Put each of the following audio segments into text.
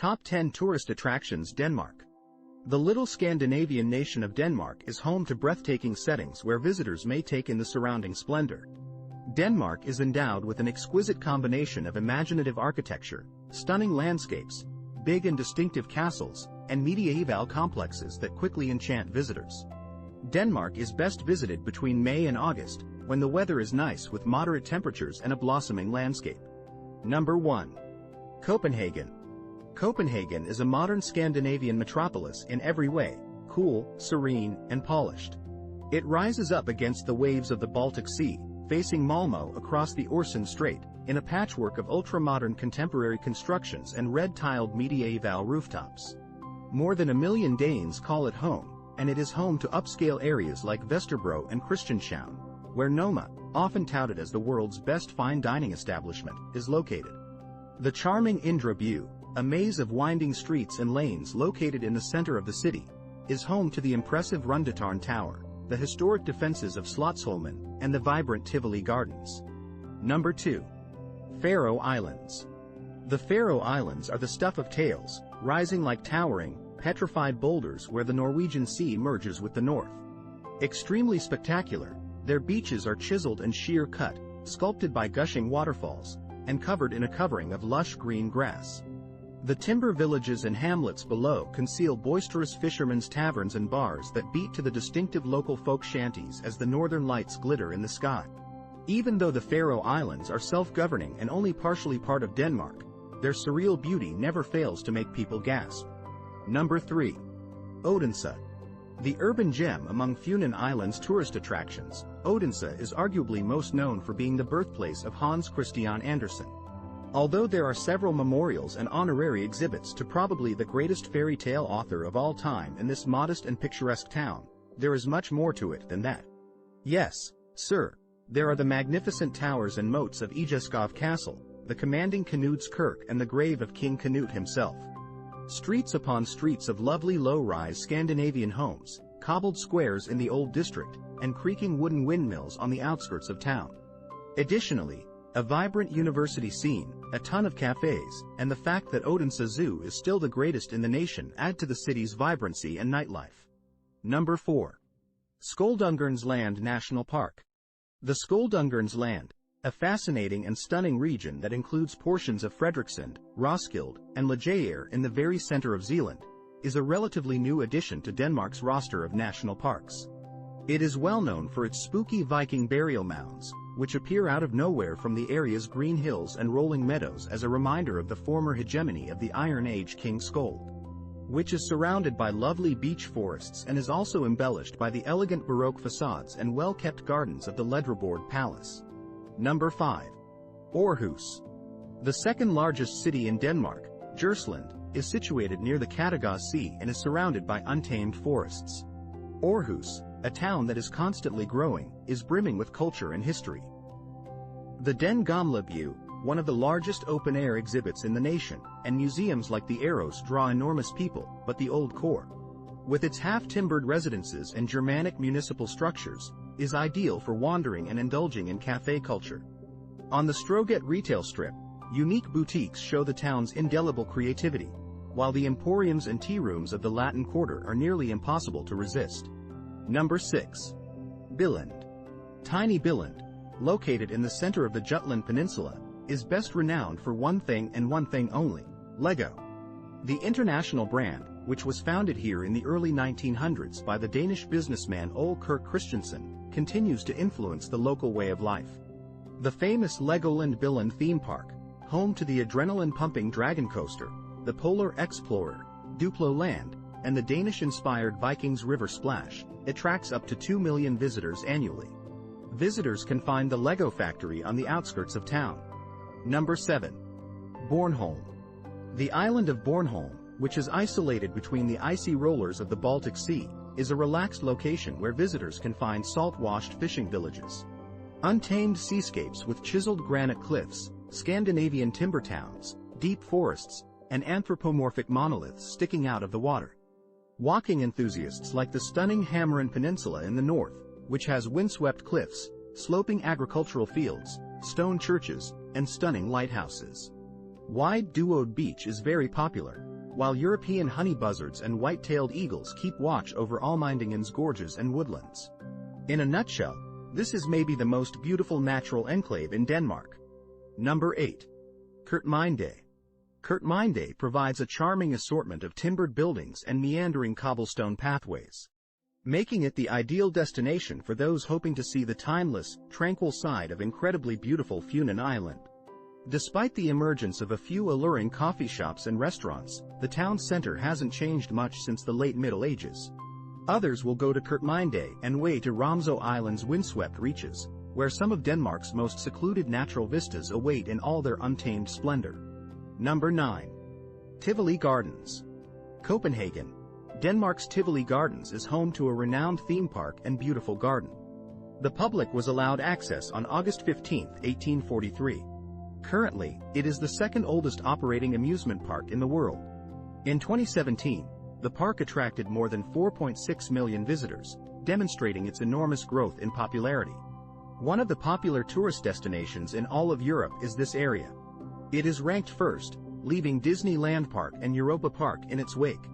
Top 10 Tourist Attractions Denmark. The little Scandinavian nation of Denmark is home to breathtaking settings where visitors may take in the surrounding splendor. Denmark is endowed with an exquisite combination of imaginative architecture, stunning landscapes, big and distinctive castles, and medieval complexes that quickly enchant visitors. Denmark is best visited between May and August, when the weather is nice with moderate temperatures and a blossoming landscape. Number 1. Copenhagen. Copenhagen is a modern Scandinavian metropolis in every way, cool, serene, and polished. It rises up against the waves of the Baltic Sea, facing Malmö across the Øresund Strait, in a patchwork of ultra-modern contemporary constructions and red-tiled medieval rooftops. More than 1 million Danes call it home, and it is home to upscale areas like Vesterbro and Christianshavn, where Noma, often touted as the world's best fine dining establishment, is located. The charming Indre By, a maze of winding streets and lanes located in the center of the city, is home to the impressive Rundetårn Tower, the historic defenses of Slotsholmen, and the vibrant Tivoli Gardens. Number 2. Faroe Islands. The Faroe Islands are the stuff of tales, rising like towering, petrified boulders where the Norwegian Sea merges with the north. Extremely spectacular, their beaches are chiseled and sheer-cut, sculpted by gushing waterfalls, and covered in a covering of lush green grass. The timber villages and hamlets below conceal boisterous fishermen's taverns and bars that beat to the distinctive local folk shanties as the northern lights glitter in the sky. Even though the Faroe Islands are self-governing and only partially part of Denmark, their surreal beauty never fails to make people gasp. Number 3. Odensa. The urban gem among Funen Island's tourist attractions, Odensa is arguably most known for being the birthplace of Hans Christian Andersen. Although there are several memorials and honorary exhibits to probably the greatest fairy tale author of all time in this modest and picturesque town, there is much more to it than that. Yes, sir, there are the magnificent towers and moats of Ejeskov Castle, the commanding Knuds Kirk and the grave of King Canute himself. Streets upon streets of lovely low-rise Scandinavian homes, cobbled squares in the old district, and creaking wooden windmills on the outskirts of town. Additionally, a vibrant university scene, a ton of cafes, and the fact that Odense Zoo is still the greatest in the nation add to the city's vibrancy and nightlife. Number 4. Skulldarnas Land National Park. The Skulldarnas Land, a fascinating and stunning region that includes portions of Fredericksburg, Roskilde, and Legaer in the very center of Zealand, is a relatively new addition to Denmark's roster of national parks. It is well known for its spooky Viking burial mounds, which appear out of nowhere from the area's green hills and rolling meadows as a reminder of the former hegemony of the Iron Age King Skuld, which is surrounded by lovely beech forests and is also embellished by the elegant Baroque facades and well-kept gardens of the Ledreborg Palace. Number 5. Orhus. The second largest city in Denmark, Djursland, is situated near the Kattegat Sea and is surrounded by untamed forests. Orhus, a town that is constantly growing, is brimming with culture and history. The Den Gamle By, one of the largest open-air exhibits in the nation, and museums like the Eros draw enormous people, but the Old Core, with its half-timbered residences and Germanic municipal structures, is ideal for wandering and indulging in café culture. On the Stroget retail strip, unique boutiques show the town's indelible creativity, while the emporiums and tea rooms of the Latin Quarter are nearly impossible to resist. Number 6. Billend. Tiny Billend, located in the center of the Jutland Peninsula, is best renowned for one thing and one thing only: Lego. The international brand, which was founded here in the early 1900s by the Danish businessman Ole Kirk Christiansen, continues to influence the local way of life. The famous Legoland Billend theme park, home to the adrenaline-pumping Dragon Coaster, the Polar Explorer, Duplo Land, and the Danish-inspired Vikings River Splash, attracts up to 2 million visitors annually. Visitors can find the Lego factory on the outskirts of town. Number 7. Bornholm. The island of Bornholm, which is isolated between the icy rollers of the Baltic Sea, is a relaxed location where visitors can find salt-washed fishing villages, untamed seascapes with chiseled granite cliffs, Scandinavian timber towns, deep forests, and anthropomorphic monoliths sticking out of the water. Walking enthusiasts like the stunning Hammeren Peninsula in the north, which has windswept cliffs, sloping agricultural fields, stone churches, and stunning lighthouses. Wide Duode Beach is very popular, while European honey buzzards and white-tailed eagles keep watch over Almindingen's gorges and woodlands. In a nutshell, this is maybe the most beautiful natural enclave in Denmark. Number 8. Kurthavn. Kurthavn provides a charming assortment of timbered buildings and meandering cobblestone pathways, making it the ideal destination for those hoping to see the timeless, tranquil side of incredibly beautiful Funen Island. Despite the emergence of a few alluring coffee shops and restaurants, the town center hasn't changed much since the late Middle Ages. Others will go to Kurthavn and way to Romsø Island's windswept reaches, where some of Denmark's most secluded natural vistas await in all their untamed splendor. Number 9. Tivoli Gardens. Copenhagen. Denmark's Tivoli Gardens is home to a renowned theme park and beautiful garden. The public was allowed access on August 15, 1843. Currently, it is the second oldest operating amusement park in the world. In 2017, the park attracted more than 4.6 million visitors, demonstrating its enormous growth in popularity. One of the popular tourist destinations in all of Europe is this area. It is ranked first, leaving Disneyland Park and Europa Park in its wake.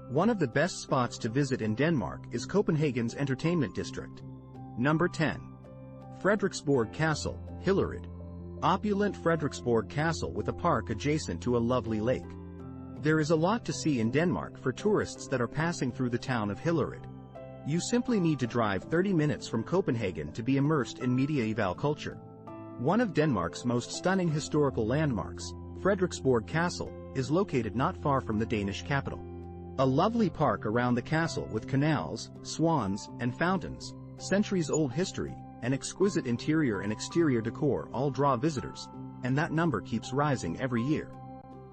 One of the best spots to visit in Denmark is Copenhagen's entertainment district. Number 10. Fredericksburg Castle, Hillerød. Opulent Fredericksburg Castle with a park adjacent to a lovely lake. There is a lot to see in Denmark for tourists that are passing through the town of Hillerød. You simply need to drive 30 minutes from Copenhagen to be immersed in medieval culture. One of Denmark's most stunning historical landmarks, Fredericksburg Castle, is located not far from the Danish capital. A lovely park around the castle with canals, swans, and fountains, centuries-old history, and exquisite interior and exterior decor all draw visitors, and that number keeps rising every year.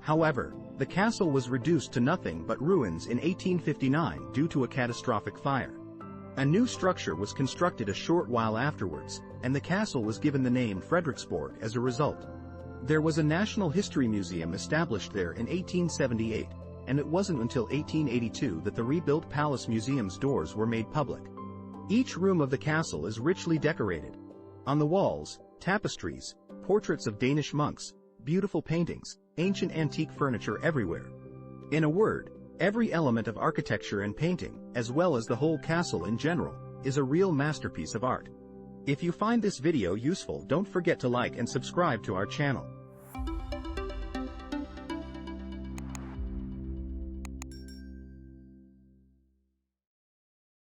However, the castle was reduced to nothing but ruins in 1859 due to a catastrophic fire. A new structure was constructed a short while afterwards, and the castle was given the name Fredericksburg as a result. There was a National History Museum established there in 1878, and it wasn't until 1882 that the rebuilt Palace Museum's doors were made public. Each room of the castle is richly decorated. On the walls, tapestries, portraits of Danish monks, beautiful paintings, ancient antique furniture everywhere. In a word, every element of architecture and painting, as well as the whole castle in general, is a real masterpiece of art. If you find this video useful, don't forget to like and subscribe to our channel.